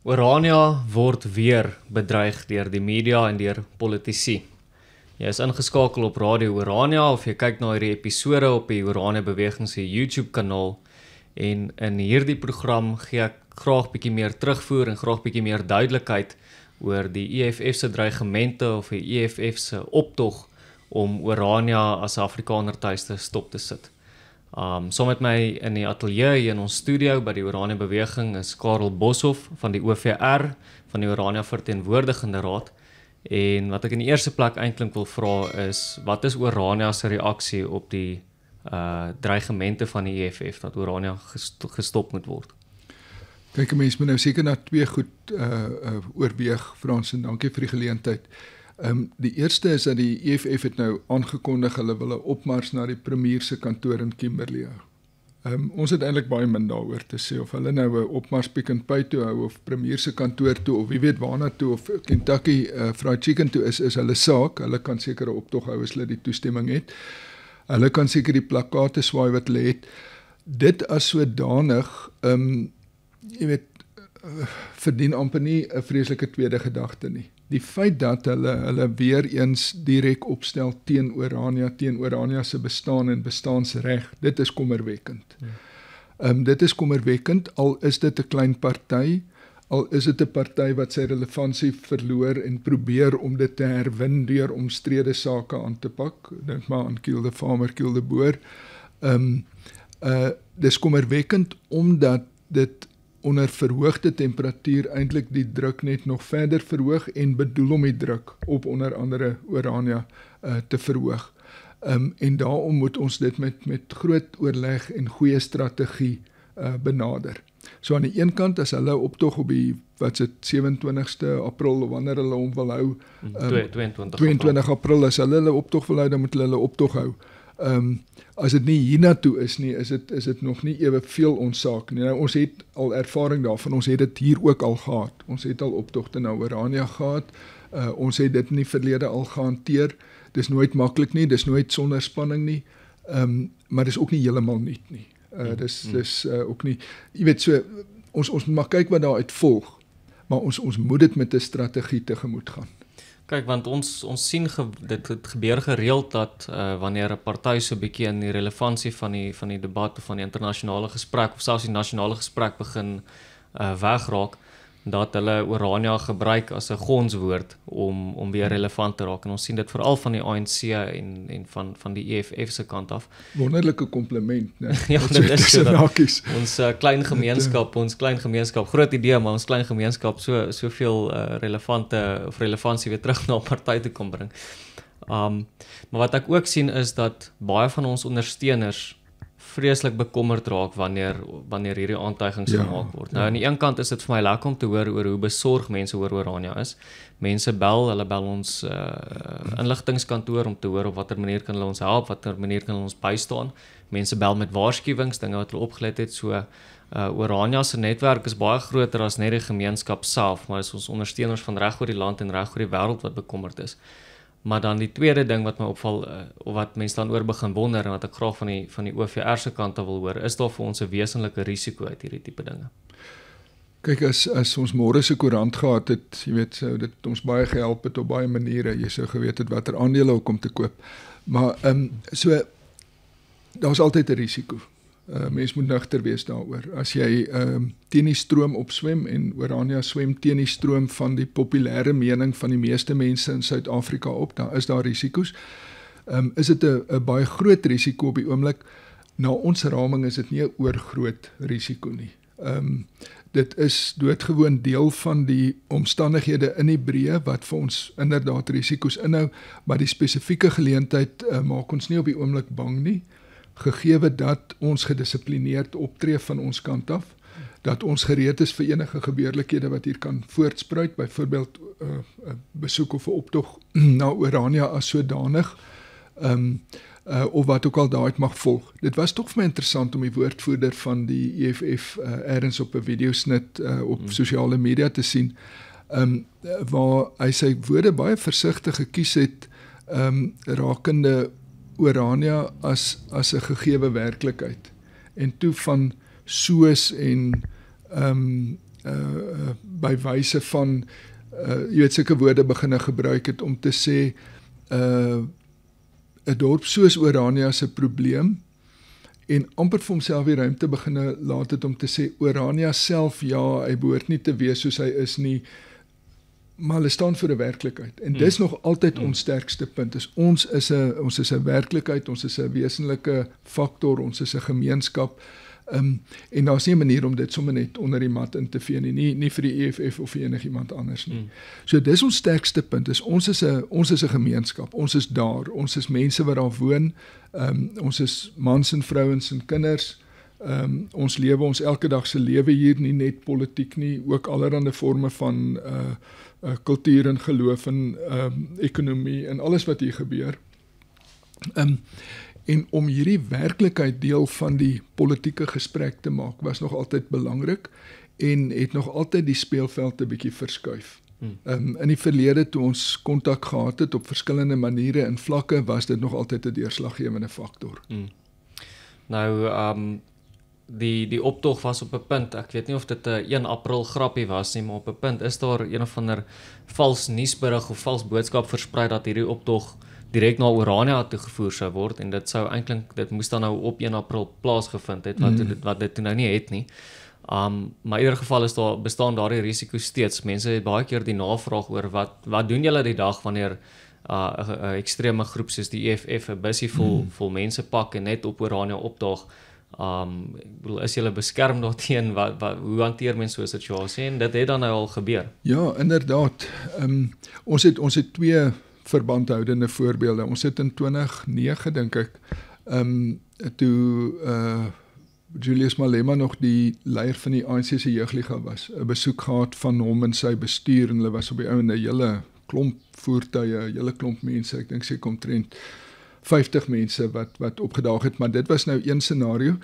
Orania word weer bedreig deur die media en deur politici. Jy is ingeskakel op Radio Orania of jy kyk na hierdie episode op die Orania Beweging se YouTube kanaal en in hierdie program gee ek graag bietjie meer terugvoer en graag bietjie meer duidelikheid oor die EFF se dreigemente of die EFF se optog om Orania as 'n Afrikaner tuiste stop te sit. Saam met my in die ateljee hier in ons studio by die Orania Beweging is Karel Boshoff van die OVR, van die Orania Verteenwoordigende Raad. En wat ek in die eerste plek eintlik wil vra is, wat is Orania se reaksie op die dreigemente van die EFF dat Orania gestop moet word? Kyk, 'n mens moet nou seker na twee goed oorweeg, Frans, en dankie vir die geleentheid. Die eerste is dat die EFF het nou aangekondig hulle wil 'n opmars na die premier se kantoor in Kimberley. Ons het eintlik baie min daaroor te sê of hulle nou 'n opmars Pick n Pay toe hou of premier se kantoor toe of wie weet waarna toe of Kentucky Fried Chicken toe is hulle saak. Hulle kan seker 'n optog hou as hulle die toestemming het. Hulle kan seker die plakate swaai wat hulle het. Dit as sodanig, jy weet, verdien amper nie 'n vreeslike tweede gedagte nie. Die feit dat hulle weer eens direk opstel teen Orania se bestaan en bestaansreg, dit is kommerwekkend. Dit is kommerwekkend, al is dit 'n klein party, al is dit 'n party wat sy relevantie verloor en probeer om dit te herwin deur omstrede sake aan te pak. Dink maar aan Kiel de Farmer, Kiel de Boer. Dis kommerwekkend omdat dit onder verhoogde temperatuur eintlik die druk net nog verder verhoog en bedoel om die druk op onder andere Orania te verhoog. En daarom moet ons dit met groot oorleg en goeie strategie benader. So aan die een kant as hulle optog op die 27ste April of wanneer hulle hom wil hou, 22 April as hulle optog wil hou, dan moet hulle optog hou. As dit nie hiernatoe is nie, is dit nog nie ewe veel ons saak nie. Nou, ons het al ervaring daarvan, ons het dit hier ook al gehad. Ons het al optogte na Orania gehad. Ons het dit in die verlede al gehanteer. Dis nooit maklik nie, dis nooit sonder spanning nie. Maar dis ook nie heeltemal nuut nie. Dis ook nie, jy weet, so ons moet maar kyk wat daaruit volg. Maar ons moet dit met 'n strategie tegemoet gaan. Kyk, want ons sien dit gebeur gereeld dat wanneer 'n party so bietjie in die relevantie van die debat of van die internasionale gesprek of selfs die nasionale gesprek begin wegraak, dat hulle Orania gebruik as 'n gonswoord om weer relevant te raak. En ons sien dit veral van die ANC en van die EFF se kant af. Wonderlike kompliment, né? Ja, dit is so dat ons klein gemeenskap, groot idee, maar ons klein gemeenskap soveel relevantie weer terug na 'n party te kom bring. Maar wat ek ook sien is dat baie van ons ondersteuners vreeslik bekommerd raak wanneer hierdie aantuigings gemaak word. Nou aan die een kant is dit vir my lekker om te hoor oor hoe besorg mense oor Orania is. Mense hulle bel ons inligtingskantoor om te hoor op watter manier kan hulle ons help, watter manier kan hulle ons bystaan. Mense bel met waarskuwings, dinge wat hulle opgelet het. So Orania se netwerk is baie groter as net die gemeenskap self, maar is ons ondersteuners van reg oor die land en reg oor die wêreld wat bekommerd is. Maar dan die tweede ding wat my opval, of wat mense dan oor begin wonder, en wat ek graag van die OVR se kant wil hoor, is daar vir ons 'n wesenlike risiko uit hierdie tipe dinge? Kyk, as ons môre se koerant gehad het, jy weet, sou dit ons baie gehelp het op baie maniere, jy sou geweet het watter aandele ook om te koop. Maar so, daar's altyd 'n risiko. Mens moet nugter wees daaroor. As jy teen die stroom opswem en Orania swem teen die stroom van die populêre mening van die meeste mense in Suid-Afrika op, dan is daar risiko's. Is dit 'n baie groot risiko op die oomblik? Na ons raming is dit nie 'n oorgroot risiko nie. Dit is doodgewoon deel van die omstandighede in die breë wat vir ons inderdaad risiko's inhou, maar die spesifieke geleentheid maak ons nie op die oomblik bang nie. Gegeewe dat ons gedissiplineerd optree van ons kant af, dat ons gereed is vir enige gebeurlikhede wat hier kan voortspruit, byvoorbeeld besoek of 'n optog na Orania as sodanig, of wat ook al daaruit mag volg. Dit was tog vir my interessant om die woordvoerder van die EFF ergens op 'n videosnit op sosiale media te sien, waar hy sy woorde baie versigtig gekies het, rakende Orania as 'n gegewe werklikheid. En toe van soos en by wyse van jy weet sulke woorde begin gebruik het om te sê 'n dorp soos Orania se probleem en amper vir homself die ruimte begin laat het om te sê Orania self ja, hy behoort nie te wees soos hy is nie, maar hulle staan vir 'n werklikheid en dis nog altyd ons sterkste punt. Ons is 'n werklikheid, ons is 'n wesenlike faktor, ons is 'n gemeenskap. En daar's nie 'n manier om dit sommer net onder die mat in te vee nie vir die EFF of vir enigiemand anders nie. So dis ons sterkste punt, ons is 'n gemeenskap, ons is daar, ons is mense wat daar woon, ons is mans en vrouens en kinders, ons lewe ons elke dag se lewe hier, nie net politiek nie, ook allerlei forme van kultuur en geloof en ekonomie en alles wat hier gebeur. En om hierdie werklikheid deel van die politieke gesprek te maak, was nog altyd belangrik en het nog altyd die speelveld 'n bietjie verskuif. In die verlede toe ons kontak gehad het op verskillende maniere en vlakke, was dit nog altyd 'n deurslaggewende faktor. Nou, die optog was op 'n punt, ek weet nie of dit 'n 1 April grappie was nie, maar op 'n punt is daar een of ander vals nuusberig of vals boodskap versprei dat hierdie optog direk na Orania toe gevoer sou word en dit moes dan nou op 1 April plaasgevind het wat dit toe nou nie het nie. Maar in ieder geval bestaan daardie risiko steeds. Mense het baie keer die navraag oor wat doen julle die dag wanneer 'n ekstreme groep soos die EFF 'n busie vol mense pak en net op Orania opdaag. Ek bedoel, is julle beskerm daarteen? Hoe hanteer mense so 'n situasie? En dit het dan nou al gebeur. Ja, inderdaad. Ons het 2 verbandhoudende voorbeelde. Ons het in 2009 dink ek toe Julius Malema nog die leier van die ANC se jeugliga was, 'n besoek gehad van hom en sy bestuur en hulle was op die ouende hele klomp voertuie, hele klomp mense, ek dink seker omtrent 50 mense wat opgedaag het, maar dit was nou een scenario.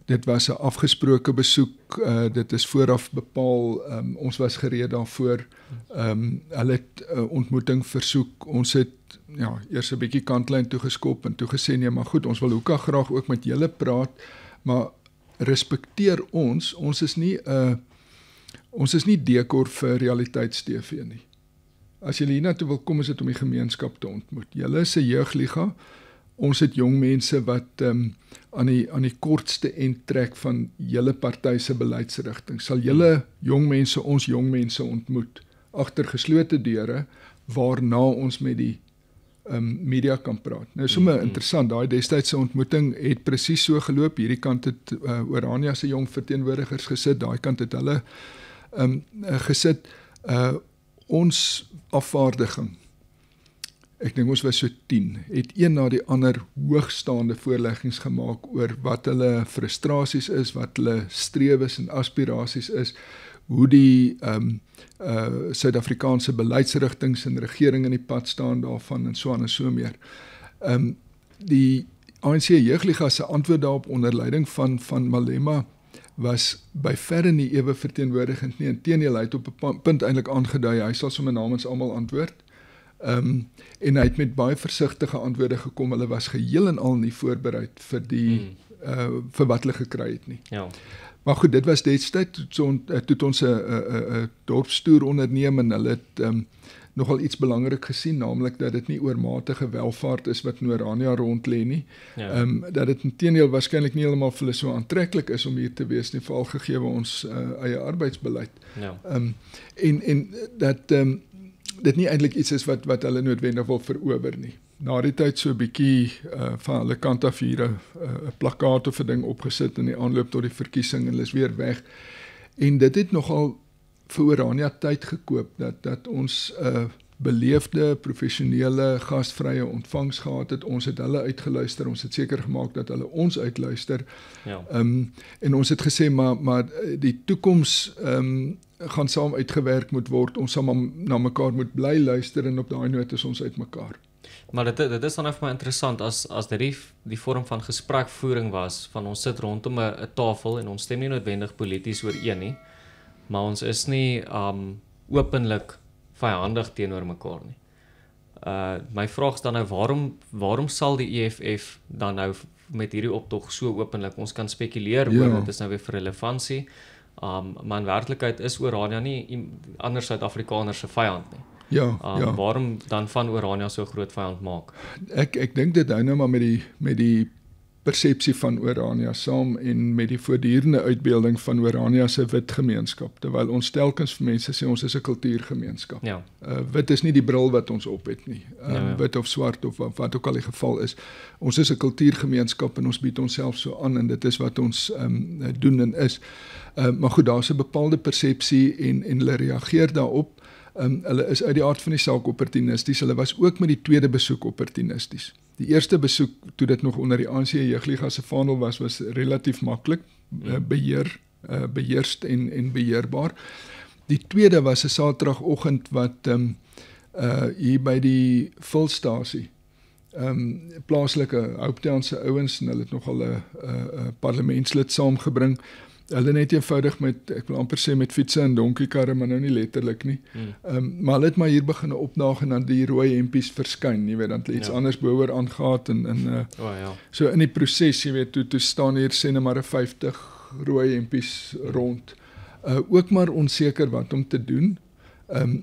Dit was 'n afgesproke besoek, dit is vooraf bepaal, ons was gereed daarvoor, hulle het 'n ontmoeting versoek, ons het eers 'n bietjie kantlyn toegeskop en toegesê, nee, maar goed, ons wil hoeka graag ook met julle praat, maar respekteer ons is nie dekor vir realiteits-TV nie. As julle hiernatoe wil kom, is dit om die gemeenskap te ontmoet. Julle is 'n jeugliga, ons het jong mense wat aan die kortste end trek van julle party se beleidsrigting. Sal julle jong mense ons jong mense ontmoet agter geslote deure waarna ons met die media kan praat. Nou sommer interessant, daai destydse ontmoeting het presies so geloop. Hierdie kant het Orania se jong verteenwoordigers gesit, daai kant het hulle gesit. Ons afvaardiging, ek dink ons was so 10, het een na die ander hoogstaande voorleggings gemaak oor wat hulle frustrasies is, wat hulle strewes en aspirasies is, hoe die Suid-Afrikaanse beleidsrigtings en regering in die pad staan daarvan en so aan en so meer. Die ANC Jeugliga se antwoord daarop onder leiding van Malema was by verre nie ewe verteenwoordigend nie. Inteendeel, hy het op 'n punt eintlik aangedui, hy sal sommer namens almal antwoord. En hy het met baie versigtige antwoorde gekom. Hulle was geheel en al nie voorbereid vir vir wat hulle gekry het nie. Ja. Maar goed, dit was destyds toe ons 'n dorpstoer onderneem en hulle het nogal iets belangrik gesien, naamlik dat dit nie oormatige welvaart is wat in Orania rond lê nie. Ja. Dat dit inteendeel waarskynlik nie heeltemal vir hulle so aantreklik is om hier te wees nie, veral gegee ons eie arbeidsbeleid. Ja. En dat dit nie eintlik iets is wat hulle noodwendig wil verower nie. Na die tyd so 'n bietjie van hulle kant af hier 'n plakkaat of 'n ding opgesit in die aanloop tot die verkiesing en hulle is weer weg. En dit het nogal vir Orania tyd gekoop dat ons beleefde, professionele, gasvrye ontvangs gehad het. Ons het hulle uitgeluister, ons het seker gemaak dat hulle ons uitluister. Ja. En ons het gesê maar die toekoms gaan saam uitgewerk moet word. Ons sal na mekaar moet bly luister en op daai noot is ons uit mekaar. Maar dit is dan vir my interessant as dit die vorm van gesprekvoering was, van ons sit rondom 'n tafel en ons stem nie noodwendig polities ooreen nie, maar ons is nie openlik vyandig teenoor mekaar nie. My vraag is dan nou, waarom sal die EFF dan nou met hierdie optog so openlik, ons kan spekuleer oor dit is nou weer vir relevantie, Maar in werklikheid is Orania nie ander Suid-Afrikaners se vyand nie. Ja, Waarom dan van Orania so groot vyand maak? Ek dink dit hou nou maar met die persepsie van Orania saam en met die voortdurende uitbeelding van Orania se wit gemeenskap, terwyl ons telkens vir mense sê ons is 'n kultuurgemeenskap. Ja. Wit is nie die bril wat ons op het nie. Ja. Wit of swart of wat ook al die geval is. Ons is 'n kultuurgemeenskap en ons bied onsself so aan en dit is wat ons doen en is. Maar goed, daar's 'n bepaalde persepsie en hulle reageer daarop. Hulle is uit die aard van die saak opportunisties. Hulle was ook met die tweede besoek opportunisties. Die eerste besoek, toe dit nog onder die ANC Jeugliga se vaandel was relatief maklik, beheerst en beheerbaar. Die tweede was 'n Saterdagoggend wat hier by die vulstasie, plaaslike Hopetownse ouens en hulle het nogal 'n parlementslid saamgebring. Hulle net eenvoudig met, ek wil amper sê met fietsse en donkiekarre, maar nou nie letterlik nie. Maar hulle het maar hier begin opdaag en dan die rooi hempies verskyn, jy weet, dan het iets anders behoor aangegaat en so in die proses, jy weet, toe staan hier sê net maar 50 rooi hempies rond. Ook maar onseker wat om te doen.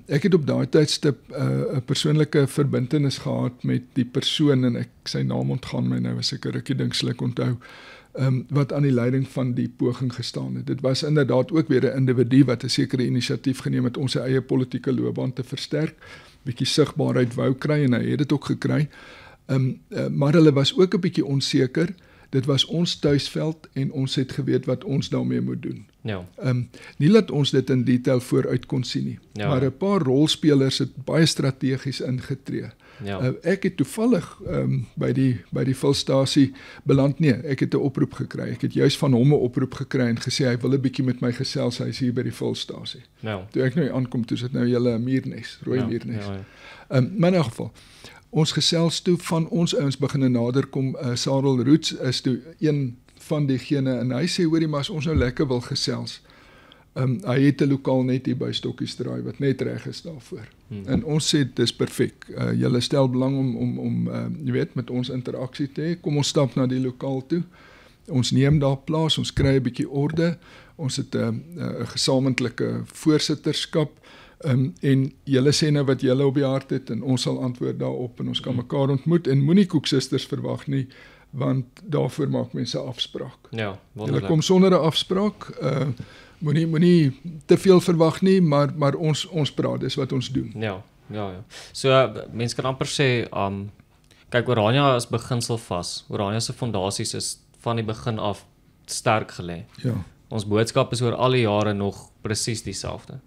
Ek het op daai tydstip 'n persoonlike verbintenis gehad met die persoon en ek sy naam ontgaan my nou, seker ek dink sal ek onthou. Wat aan die leiding van die poging gestaan het. Dit was inderdaad ook weer 'n individu wat 'n sekere inisiatief geneem het om sy eie politieke loopbaan te versterk, bietjie sigbaarheid wou kry en hy het dit ook gekry. Maar hulle was ook 'n bietjie onseker. Dit was ons tuisveld en ons het geweet wat ons daarmee moet doen. Ja. Nie laat ons dit in detail vooruit kon sien nie, maar 'n paar rolspelers het baie strategies ingetree. Ja. Ek het toevallig by die vulstasie beland. Nee, ek het 'n oproep gekry. Ek het juis van hom 'n oproep gekry en gesê hy wil 'n bietjie met my gesels, hy is hier by die vulstasie. Ja. Toe ek nou aankom, toe sit nou julle 'n muurnes, rooi muurnes. Ja. Maar in 'n geval, ons gesels toe van ons ouens begin naderkom. Sarel Roots is toe een van diegene en hy sê hoorie, maar as ons nou lekker wil gesels. Hy het 'n lokaal net hier by Stokkiesdraai wat net reg is daarvoor. En ons sê dis perfek. Julle stel belang om jy weet, met ons interaksie te hê. Kom ons stap na die lokaal toe. Ons neem daar plaas, ons kry 'n bietjie orde. Ons het 'n gesamentlike voorsitterskap. En julle sê nou wat julle op die hart het en ons sal antwoord daarop en ons kan mekaar ontmoet en moenie koeksisters verwag nie, want daarvoor maak mense afspraak. Ja, wonderlik. Julle kom sonder 'n afspraak. Moenie te veel verwag nie, maar ons praat, dis wat ons doen. Ja. So mense kan amper sê, kyk, Orania is beginselvas. Orania se fondasies is van die begin af sterk gelê. Ja. Ons boodskap is oor al die jare nog presies dieselfde.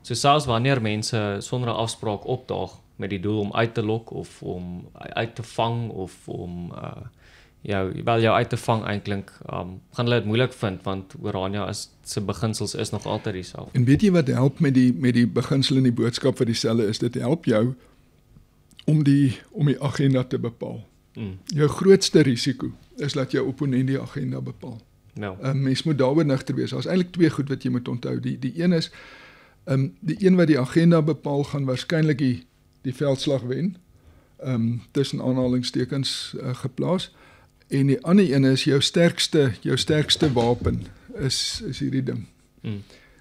So selfs wanneer mense sonder 'n afspraak opdaag met die doel om uit te lok of om uit te vang of om jou uit te vang eintlik, gaan hulle dit moeilik vind want Orania se beginsels is nog altyd dieselfde. En weet jy wat help met die beginsel en die boodskap wat dieselfde is? Dit help jou om die agenda te bepaal. Jou grootste risiko is dat jou opponent die agenda bepaal. Ja. Mens moet daaroor nigter wees. Daar's eintlik twee goed wat jy moet onthou. Die een is die een wat die agenda bepaal gaan waarskynlik die veldslag wen. Tussen aanhalingstekens geplaas. En die ander een is jou sterkste wapen is hierdie ding.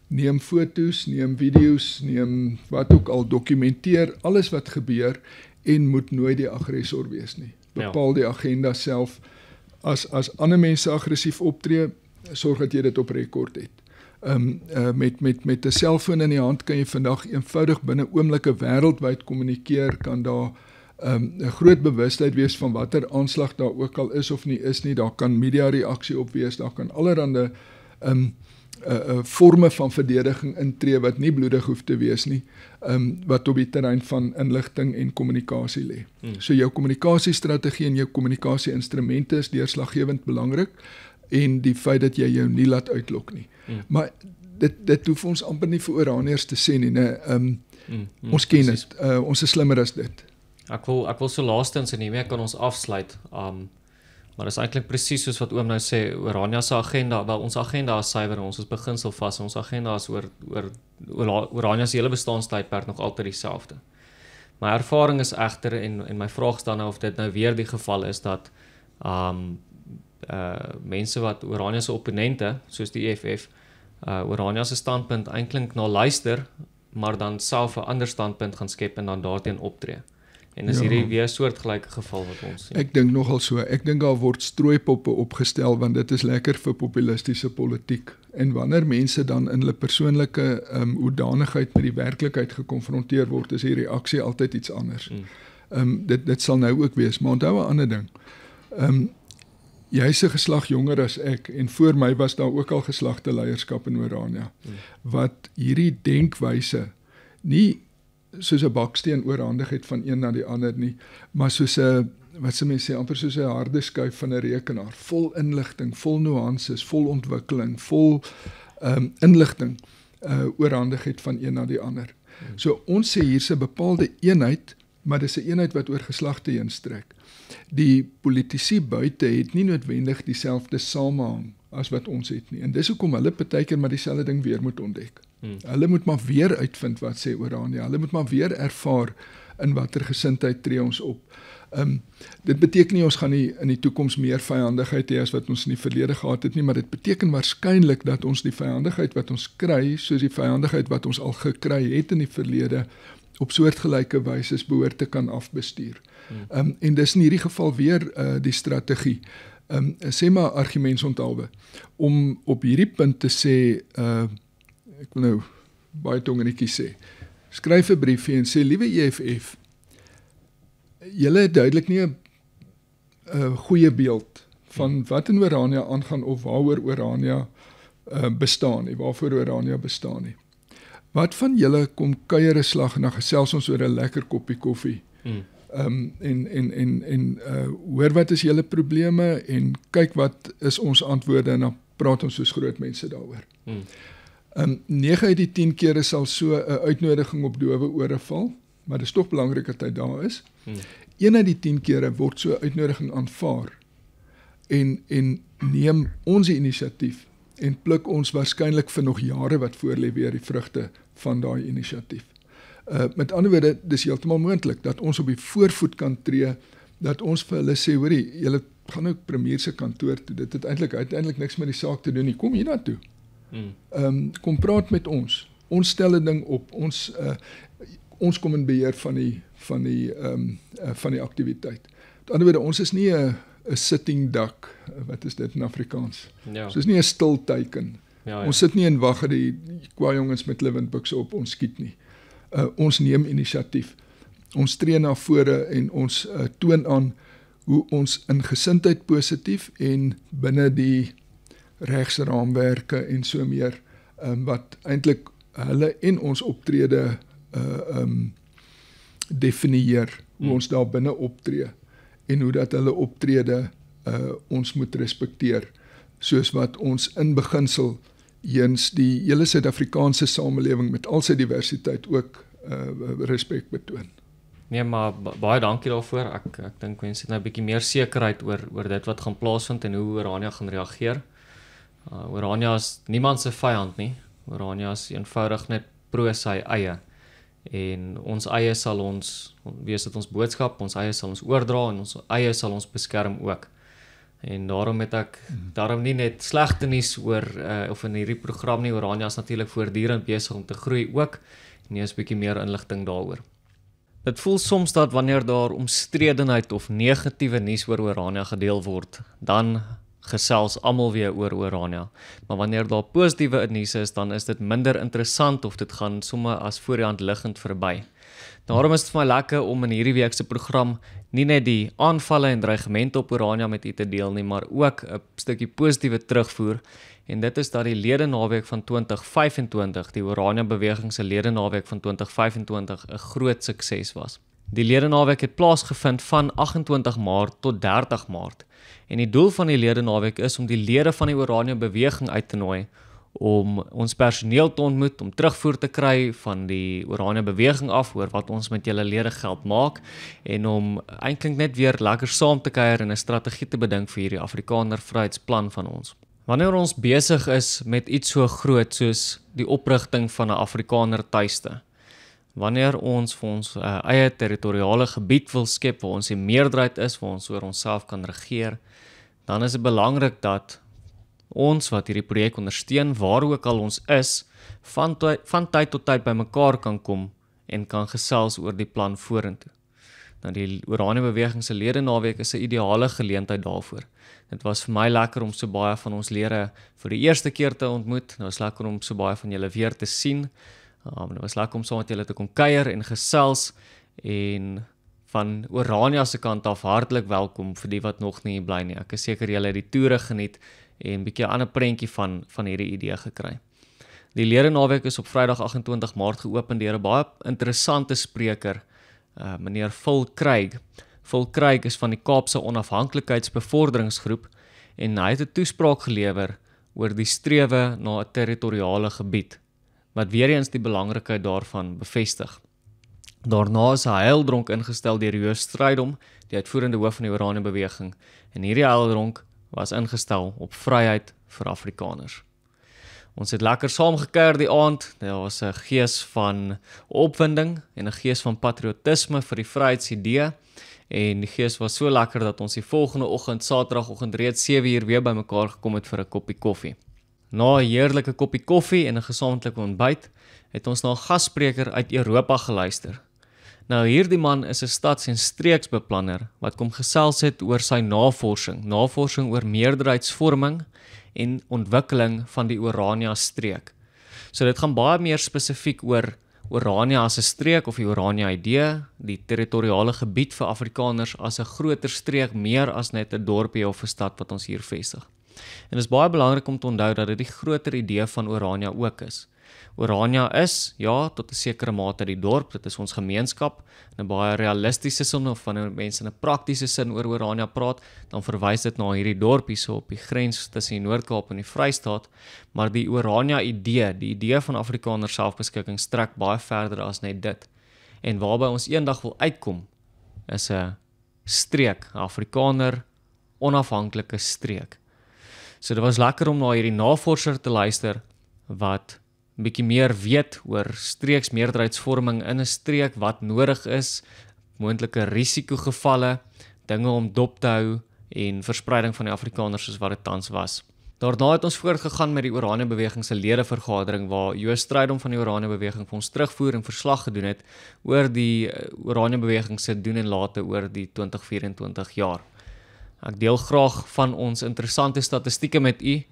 Neem foto's, neem video's, neem wat ook al, dokumenteer alles wat gebeur en moet nooit die aggressor wees nie. Bepaal die agenda self. As ander mense aggressief optree, sorg dat jy dit op rekord het. Met 'n selfoon in die hand kan jy vandag eenvoudig binne oomblikke wêreldwyd kommunikeer, kan daar 'n groot bewustheid wees van watter aanslag daar ook al is of nie is nie. Daar kan media reaksie op wees, daar kan allerhande forme van verdediging intree wat nie bloedig hoef te wees nie, wat op die terrein van inligting en kommunikasie lê. So jou kommunikasiestrategie en jou kommunikasie-instrumente is deurslaggewend belangrik en die feit dat jy jou nie laat uitlok nie. Maar dit hoef ons amper nie vir Oraniërs te sê nie, né? Ons ken dit. Ons is slimmer as dit. Ek wil so laastens en hiermee kan ons afsluit. Maar dit is eintlik presies soos wat oom nou sê, Orania se agenda, wel ons agenda is suiwer en ons is beginselvas en ons agenda is oor Orania se hele bestaanstydperk nog altyd dieselfde. My ervaring is egter en my vraag is dan nou of dit nou weer die geval is dat mense wat Orania se opponente soos die EFF Orania se standpunt eintlik na luister, maar dan self 'n ander standpunt gaan skep en dan daarteen optree. En is hierdie weer 'n soortgelyke geval wat ons sien. Ek dink nogal so. Ek dink daar word strooipoppe opgestel want dit is lekker vir populistiese politiek. En wanneer mense dan in hulle persoonlike hoedanigheid met die werklikheid gekonfronteer word, is die reaksie altyd iets anders. Dit sal nou ook wees, maar onthou 'n ander ding. Jy's 'n geslag jonger as ek en voor my was daar ook al geslagte leierskap in Orania wat hierdie denkwyse nie soos 'n baksteen oorhandig het van een na die ander nie, maar soos 'n wat se mense sê amper soos 'n harde skyf van 'n rekenaar, vol inligting, vol nuances, vol ontwikkeling, vol inligting oorhandig het van een na die ander. So ons sê hier's 'n bepaalde eenheid, maar dis 'n eenheid wat oor geslagte heen strek. Die politici buite het nie noodwendig dieselfde samehang as wat ons het nie. En dis hoekom hulle partykeer maar dieselfde ding weer moet ontdek. Hulle moet maar weer uitvind wat sê Orania. Hulle moet maar weer ervaar in watter gesindheid tree ons op. Dit beteken nie ons gaan nie in die toekoms meer vyandigheid hê as wat ons in die verlede gehad het nie, maar dit beteken waarskynlik dat ons die vyandigheid wat ons kry, soos die vyandigheid wat ons al gekry het in die verlede, op soortgelyke wyse behoort te kan afbestuur. En dis in hierdie geval weer die strategie. Sê maar argumentsonthaalwe, om op hierdie punt te sê, ek wil nou baie tongerietjie sê, skryf 'n briefie en sê, liewe EFF, julle het duidelik nie 'n goeie beeld van wat in Orania aangaan of waaroor Orania bestaan nie, waarvoor Orania bestaan nie. Wat van julle kom kuier 'n slag en dan gesels ons oor 'n lekker koppie koffie. Hoor wat is julle probleme en kyk wat is ons antwoorde en dan praat ons soos groot mense daaroor. 9 uit die 10 kere sal so 'n uitnodiging op dowe ore val, maar dit is tog belangrik dat hy daar is. 1 uit die 10 kere word so 'n uitnodiging aanvaar en neem ons die inisiatief en pluk ons waarskynlik vir nog jare wat voor lê weer die vrugte van daai inisiatief. Met ander woorde, dis heeltemal moontlik dat ons op die voorvoet kan tree, dat ons vir hulle sê, hoorie, julle gaan nou premier se kantoor toe, dit het uiteindelik niks met die saak te doen nie, kom hier na toe. Kom praat met ons stel 'n ding op, ons kom in beheer van die aktiwiteit. Met ander woorde, ons is nie 'n sitting duck, wat is dit in Afrikaans? Ja. So is nie 'n stil teiken. Ons sit nie en wag dat die kwaai jongens met hulle windbukse op ons skiet nie. Ons neem inisiatief. Ons tree na vore en ons toon aan hoe ons in gesindheid positief en binne die regsraamwerke en so meer, wat eintlik hulle en ons optrede definieer, hoe ons daar binne optree en hoe dat hulle optrede ons moet respekteer, soos wat ons in beginsel eens die hele Suid-Afrikaanse samelewing met al sy diversiteit ook respek betoon. Nee, maar baie dankie daarvoor. Ek dink mense het nou 'n bietjie meer sekerheid oor dit wat gaan plaasvind en hoe Orania gaan reageer. Orania is niemand se vyand nie. Orania is eenvoudig net pro sy eie. En ons eie sal ons wees dit ons boodskap, ons eie sal ons oordra en ons eie sal ons beskerm ook. En daarom het ek daarom nie net slegte nuus oor of in hierdie program nie. Orania is natuurlik voortdurend besig om te groei ook. En is 'n bietjie meer inligting daaroor. Dit voel soms dat wanneer daar omstredenheid of negatiewe nuus oor Orania gedeel word, dan gesels almal weer oor Orania. Maar wanneer daar positiewe nuus is, dan is dit minder interessant of dit gaan sommer as voor die hand liggend verby. Daarom is dit vir my lekker om in hierdie week se program nie net die aanvalle en dreigemente op Orania met u te deel nie, maar ook 'n stukkie positiewe terugvoer. En dit is dat die ledenaweek van 2025, die Orania beweging se ledenaweek van 2025, 'n groot sukses was. Die ledenaweek het plaasgevind van 28 Maart tot 30 Maart. En die doel van die ledenaweek is om die lede van die Orania beweging uit te nooi om ons personeel te ontmoet, om terugvoer te kry van die Orania beweging af oor wat ons met julle lede geld maak en om eintlik net weer lekker saam te kuier en 'n strategie te bedink vir hierdie Afrikaner vryheidsplan van ons. Wanneer ons besig is met iets so groot soos die oprigting van 'n Afrikaner tuiste, wanneer ons vir ons eie territoriale gebied wil skep waar ons die meerderheid is, waar ons oor onsself kan regeer, dan is dit belangrik dat ons wat hierdie projek ondersteun, waar ook al ons is, van tyd tot tyd bymekaar kan kom en kan gesels oor die plan vorentoe. Nou die Oranje Beweging se lede naweek is 'n ideale geleentheid daarvoor. Dit was vir my lekker om so baie van ons lede vir die eerste keer te ontmoet. Dit was lekker om so baie van julle weer te sien. Dit was lekker om saam met julle te kom kuier en gesels, en van Orania se kant af hartlik welkom vir die wat nog nie bly nie. Ek is seker julle het die toere geniet en 'n bietjie 'n ander prentjie van hierdie idee gekry. Die lede naweek is op Vrydag 28 Maart geopen deur 'n baie interessante spreker, meneer Phil Craig. Phil Craig is van die Kaapse Onafhanklikheidsbevorderingsgroep en hy het 'n toespraak gelewer oor die strewe na 'n territoriale gebied, wat weer eens die belangrikheid daarvan bevestig. Daarna is 'n heildronk ingestel deur Joos Strydom, die uitvoerende hoof van die Oranje Beweging, en hierdie heildronk was ingestel op vryheid vir Afrikaners. Ons het lekker saamgekuier die aand. Daar was 'n gees van opwinding en 'n gees van patriotisme vir die vryheidsidee, en die gees was so lekker dat ons die volgende oggend, Saterdagoggend reeds 7:00 weer bymekaar gekom het vir 'n koppie koffie. Na 'n heerlike koppie koffie en 'n gesamentlike ontbyt, het ons na 'n gasspreker uit Europa geluister. Nou hierdie man is 'n stads- en streeksbeplanner wat kom gesels het oor sy navorsing oor meerderheidsvorming en ontwikkeling van die Orania streek. So dit gaan baie meer spesifiek oor Orania as 'n streek of die Orania idee, die territoriale gebied vir Afrikaners as 'n groter streek, meer as net 'n dorpie of 'n stad wat ons hier vestig. En dit is baie belangrik om te onthou dat dit die groter idee van Orania ook is. Orania is, ja, tot 'n sekere mate die dorp, dit is ons gemeenskap, in 'n baie realistiese sin, of wanneer mense in 'n praktiese sin oor Orania praat, dan verwys dit na hierdie dorp hier so op die grens tussen die Noord-Kaap en die Vrystaat, maar die Orania idee, die idee van Afrikaner selfbeskikking strek baie verder as net dit. En waarby ons eendag wil uitkom, is 'n streek, 'n Afrikaner onafhanklike streek. So dit was lekker om na hierdie navorser te luister, wat 'n bietjie meer weet oor streeksmeerderheidsvorming in 'n streek, wat nodig is, moontlike risikogevalle, dinge om dop te hou en verspreiding van die Afrikaners soos wat dit tans was. Daarna het ons voortgegaan met die Oranje Beweging se ledevergadering, waar Joos Strydom van die Oranje Beweging vir ons terugvoer en verslag gedoen het oor die Oranje Beweging se doen en late oor die 2024 jaar. Ek deel graag van ons interessante statistieke met u,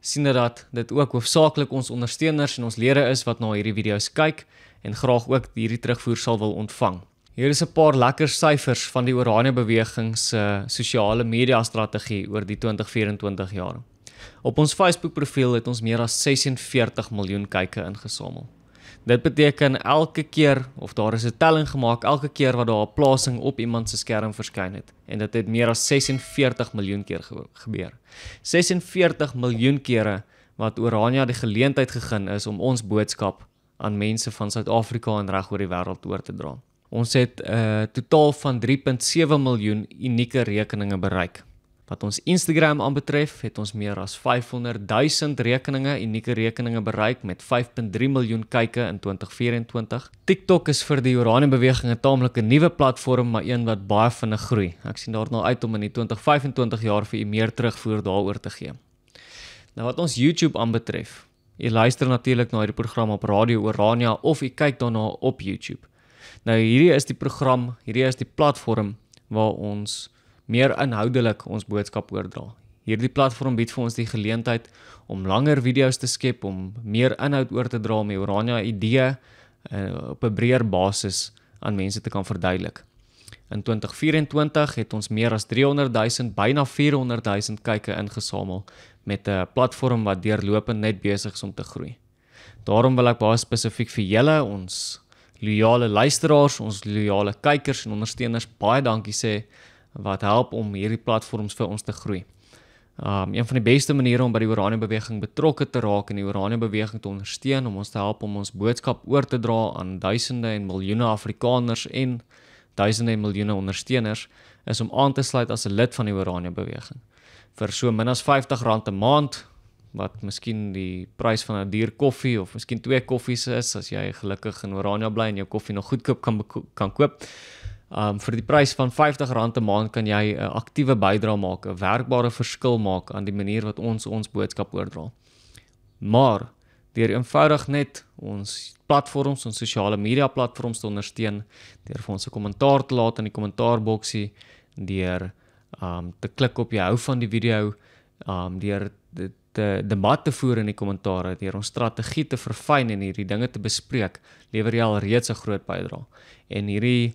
sien dat dit ook hoofsaaklik ons ondersteuners en ons lede is wat na hierdie video's kyk en graag ook hierdie terugvoer sal wil ontvang. Hier is 'n paar lekker syfers van die Oranje Beweging se sosiale media strategie oor die 2024 jaar. Op ons Facebook profiel het ons meer as 46 miljoen kykke ingesamel. Dit beteken elke keer, of daar is 'n telling gemaak, elke keer wat daar 'n plasing op iemand se skerm verskyn het. En dit het meer as 46 miljoen keer gebeur. 46 miljoen kere wat Orania die geleentheid gegee is om ons boodskap aan mense van Suid-Afrika en reg oor die wêreld oor te dra. Ons het 'n totaal van 3.7 miljoen unieke rekeninge bereik. Wat ons Instagram aanbetref, het ons meer as 500,000 rekeninge, unieke rekeninge bereik met 5.3 miljoen kykke in 2024. TikTok is vir die Oranje Beweging 'n taamlike nuwe platform, maar een wat baie vinnig groei. Ek sien daarna uit om in die 2025 jaar vir u meer terugvoer daaroor te gee. Nou wat ons YouTube aanbetref, u luister natuurlik na hierdie program op Radio Orania of u kyk daarna op YouTube. Nou hierdie is die program, hierdie is die platform waar ons meer inhoudelik ons boodskap oordra. Hierdie platform bied vir ons die geleentheid om langer video's te skep, om meer inhoud oor te dra, om die Orania idee op 'n breër basis aan mense te kan verduidelik. In 2024 het ons meer as 300,000, byna 400,000 kykke ingesamel met 'n platform wat deurlopend net besig is om te groei. Daarom wil ek baie spesifiek vir julle, ons loyale luisteraars, ons loyale kykers en ondersteuners baie dankie sê, wat help om hierdie platforms vir ons te groei. Een van die beste maniere om by die Oranje Beweging betrokke te raak en die Oranje Beweging te ondersteun, om ons te help om ons boodskap oor te dra aan duisende en miljoene Afrikaners en duisende en miljoene ondersteuners, is om aan te sluit as 'n lid van die Oranje Beweging. Vir so min as R50 'n maand, wat miskien die prys van 'n duur koffie of miskien 2 koffies is, as jy gelukkig in Orania bly en jou koffie nog goedkoop kan koop. Vir die prys van R50 'n maand kan jy 'n aktiewe bydrae maak, 'n werkbare verskil maak aan die manier wat ons boodskap oordra. Maar deur eenvoudig net ons platforms, ons sosiale media platforms te ondersteun, deur vir ons 'n kommentaar te laat in die kommentaarboksie, deur te klik op jy hou van die video, deur te debat te voer in die kommentare, deur ons strategie te verfyn en hierdie dinge te bespreek, lewer jy al reeds 'n groot bydrae. En hierdie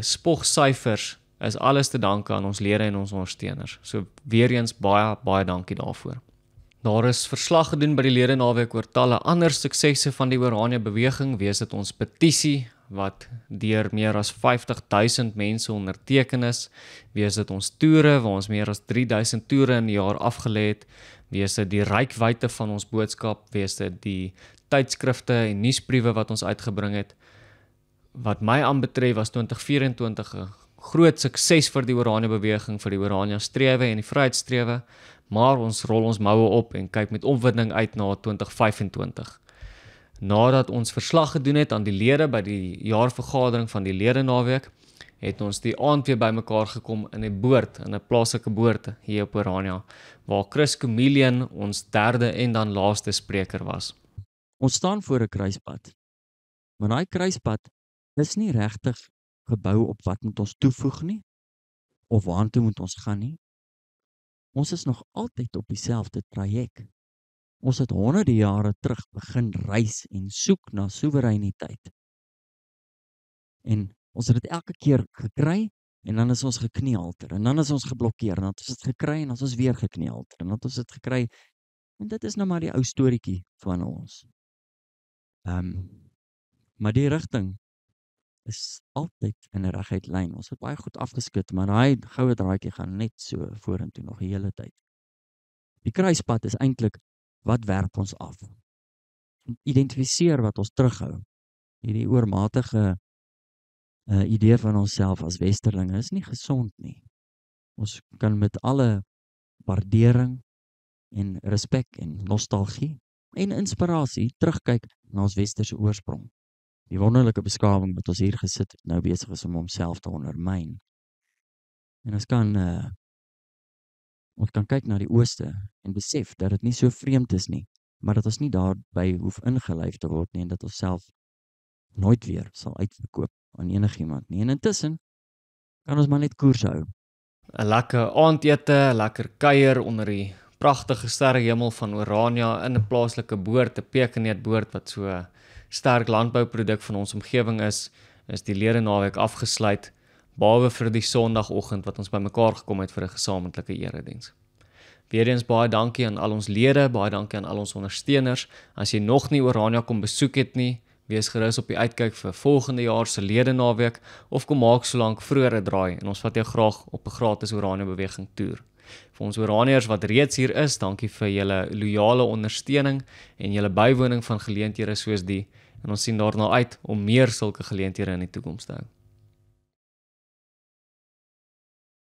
spogsyfers is alles te danke aan ons lede en ons ondersteuners. So weer eens baie dankie daarvoor. Daar is verslag gedoen by die lede naweek oor talle ander suksesse van die Oranje beweging, wees dit ons petisie wat deur meer as 50,000 mense onderteken is, wees dit ons toere waar ons meer as 3,000 toere in die jaar afgelê het, wees dit die reikwydte van ons boodskap, wees dit die tydskrifte en nuusbriewe wat ons uitgebring het. Wat my aanbetref was 2024 'n groot sukses vir die Oranje beweging, vir die Oranje strewe en die vryheidsstrewe, maar ons rol ons moue op en kyk met opwinding uit na 2025. Nadat ons verslag gedoen het aan die lede by die jaarvergadering van die lede naweek, het ons die aand weer bymekaar gekom in 'n boord, in 'n plaaslike boord hier op Oranje, waar Chris Chameleon ons derde en dan laaste spreker was. Ons staan voor 'n kruispunt. Maar daai kruispunt is nie regtig gebou op wat moet ons toevoeg nie, of waartoe moet ons gaan nie. Ons is nog altyd op dieselfde traject. Ons het honderde jare terug begin reis en soek na soewereiniteit. En ons het dit elke keer gekry, en dan is ons gekneelter, en dan is ons geblokkeer, en dan het ons dit gekry, en dan is ons weer gekneelter, en dan het ons dit gekry, en dit is nou maar die ou storieetjie van ons. Maar die rigting is altyd in 'n reguit lyn. Ons het baie goed afgeskit, maar daai goue draadjie gaan net so vorentoe nog die hele tyd. Die kruispunt is eintlik wat werp ons af. Identifiseer wat ons terughou. Hierdie oormatige idee van onsself as westerlinge is nie gesond nie. Ons kan met alle waardering en respek en nostalgie en inspirasie terugkyk na ons westerse oorsprong. Die wonderlike beskawing wat ons hier gesit het, nou besig is om homself te ondermyn. En ons kan kyk na die ooste en besef dat dit nie so vreemd is nie, maar dat ons nie daarby hoef ingelyf te word nie en dat ons self nooit weer sal uitverkoop aan enigiemand nie. En intussen kan ons maar net koers hou. 'n Lekker aandete, 'n lekker kuier onder die pragtige sterrehemel van Oranje in 'n plaaslike boord, 'n pekeneetboord wat so sterk landbouproduk van ons omgewing is die lede naweek afgesluit, behalwe vir die Sondagoggend wat ons bymekaar gekom het vir 'n gesamentlike erediens. Weereens baie dankie aan al ons lede, baie dankie aan al ons ondersteuners. As jy nog nie Oranje kom besoek het nie, wees gerus op die uitkyk vir volgende jaar se lede naweek of kom maak solank vroeër 'n draai en ons vat jou graag op 'n gratis Oranje beweging toer. Vir ons Oranjers wat reeds hier is, dankie vir julle loyale ondersteuning en julle bywoning van geleenthede soos die en ons sien daarna uit om meer sulke geleenthede in die toekoms te hou.